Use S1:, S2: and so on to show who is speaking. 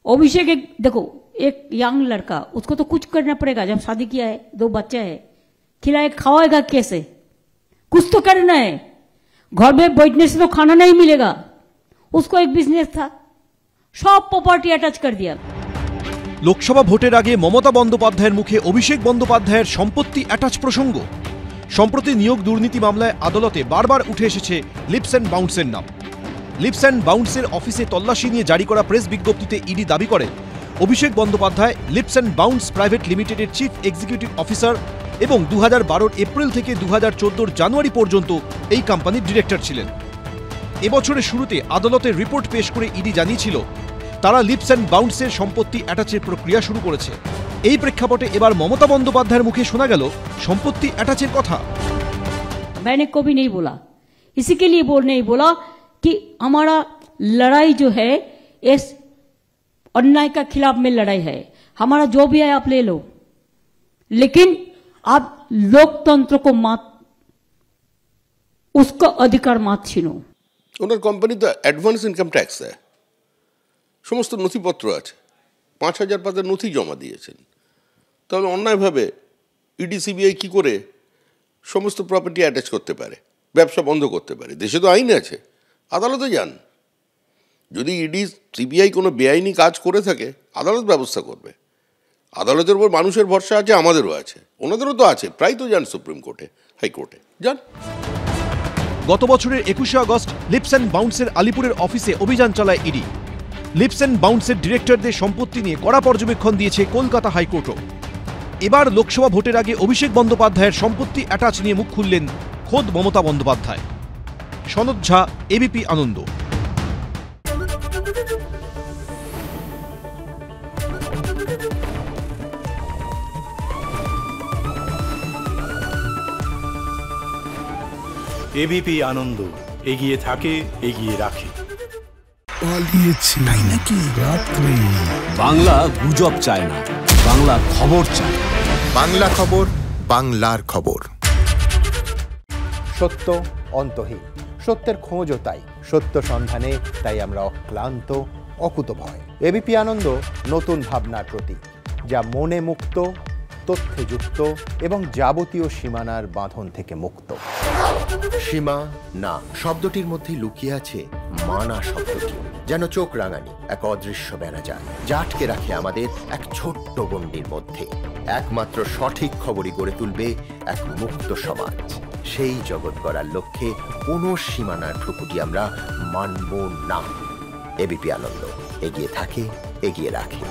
S1: अभिषेक एक देखो एक यंग लड़का, उसको तो कुछ करना पड़ेगा। जब शादी किया है, 2 बच्चा है, खिलाए खावाएगा कैसे? कुछ तो करना है। घर में बैठने से तो खाना नहीं मिलेगा। उसको एक बिजनेस था, सब प्रॉपर्टी अटैच कर दिया।
S2: লোকসভা ভোটের আগে মমতা বন্দ্যোপাধ্যায়ের মুখে অভিষেক বন্দ্যোপাধ্যায়ের সম্পত্তি অ্যাটাচ প্রসঙ্গ। সম্প্রতি নিয়োগ দুর্নীতি মামলায় আদালতে বারবার উঠে এসেছে লিপস অ্যান্ড বাউন্সের নাম। লিপস অ্যান্ড বাউন্সের অফিসে তল্লাশি নিয়ে জারি করা প্রেস বিজ্ঞপ্তিতে ইডি দাবি করে Abhishek Bandyopadhyay leaps and bounds private লিমিটেডের চিফ এক্সিকিউটিভ অফিসার এবং 2012 এপ্রিল থেকে 2014 জানুয়ারি পর্যন্ত এই কোম্পানির ডিরেক্টর ছিলেন। এবছরের শুরুতে আদালতের রিপোর্ট পেশ করে ইডি জানিয়েছিল তারা লিপস অ্যান্ড বাউন্সের সম্পত্তি অ্যাটাচের প্রক্রিয়া শুরু করেছে। এই প্রেক্ষাপটে এবার মমতা বন্দ্যোপাধ্যায়ের মুখে শোনা গেল সম্পত্তি অ্যাটাচের কথা।
S1: मैंने कभी नहीं बोला, इसी के लिए नहीं बोला कि हमारा लड़ाई जो है इस अन्याय का खिलाफ में लड़ाई है। हमारा जो भी है आप ले लो, लेकिन आप लोकतंत्र को मत, उसका अधिकार मत छीनो।
S3: ওনার কোম্পানি তো অ্যাডভান্স ইনকাম ট্যাক্স দেয়, সমস্ত নথিপত্র আছে, 5000 পাতার নথি জমা দিয়েছেন। তাহলে অন্যায়ভাবে ইডি সিবিআই কি করে সমস্ত প্রপার্টি অ্যাটাচ করতে পারে, ব্যবসা বন্ধ করতে পারে? দেশে তো আইন আছে, আদালতে যান। যদি ইডি সিবিআই কোনো বেআইনি কাজ করে থাকে আদালত ব্যবস্থা করবে। আদালতের উপর মানুষের ভরসা আছে, আমাদেরও আছে, ওনাদেরও তো আছে। প্রায় তো যান সুপ্রিম কোর্টে, হাইকোর্টে যান।
S2: গত বছরের 21শে আগস্ট লিপস অ্যান্ড বাউন্সের আলিপুরের অফিসে অভিযান চালায় ইডি। লিপস অ্যান্ড বাউন্সের ডিরেক্টরদের সম্পত্তি নিয়ে কড়া পর্যবেক্ষণ দিয়েছে কলকাতা হাইকোর্টও। এবার লোকসভা ভোটের আগে অভিষেক বন্দ্যোপাধ্যায়ের সম্পত্তি অ্যাটাচ নিয়ে মুখ খুললেন খোদ মমতা বন্দ্যোপাধ্যায়। সনদ ঝা, এবিপি আনন্দ।
S4: এবিপি আনন্দ, এগিয়ে থাকে, এগিয়ে রাখে।
S5: পালিয়েছে তাই নাকি? রাত্রি
S6: বাংলা গুজব চায় না, বাংলা খবর চায়।
S5: বাংলা খবর, বাংলার খবর।
S7: সত্য অন্তহীন, সত্যের খোঁজও তাই, সত্য সন্ধানে তাই আমরা অক্লান্ত, অকুতভয়। এবিপি আনন্দ নতুন ভাবনার প্রতীক, যা মনে মুক্ত, তথ্যে যুক্ত এবং যাবতীয় সীমানার বাঁধন থেকে মুক্ত।
S8: সীমা না শব্দটির মধ্যে লুকিয়ে আছে মানা শব্দটি, যেন চোখ রাঙানি এক অদৃশ্য বেড়াজাল, যা আটকে রাখে আমাদের এক ছোট্ট গণ্ডির মধ্যে। একমাত্র সঠিক খবরই গড়ে তুলবে এক মুক্ত সমাজ। সেই জগৎ গড়ার লক্ষ্যে কোনো সীমানার ঠুকুটি আমরা মানব না। এবিপি আনন্দ, এগিয়ে থাকে, এগিয়ে রাখে।